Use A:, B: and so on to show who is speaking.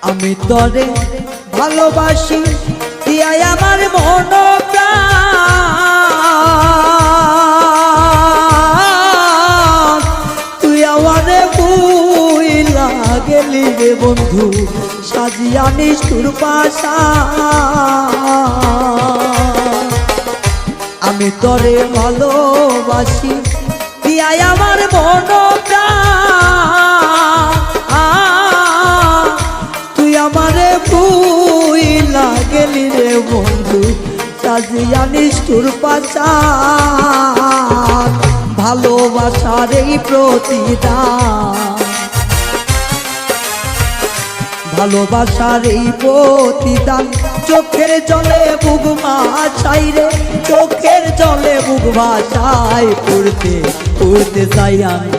A: আমি তরে ভালোবাসি দিয়াই আমার মন প্রাণ, তুই আমারে ভুইলা গেলি রে বন্ধু সাজিয়া নিষ্ঠুর পাশা। আমি তরে ভালোবাসি দিয়াই আমার মন প্রাণ, তুই আমারে ভুইলা গেলি রে বন্ধু সাজিয়া নিষ্ঠুর পাশা। ভালোবাসার এই প্রতিদান, ভালোবাসার এই প্রতিদান, চোখের জলে বুক ভাসাই রে, চোখের জলে বুক ভাসাই, পড়তে পড়তে চাই আমি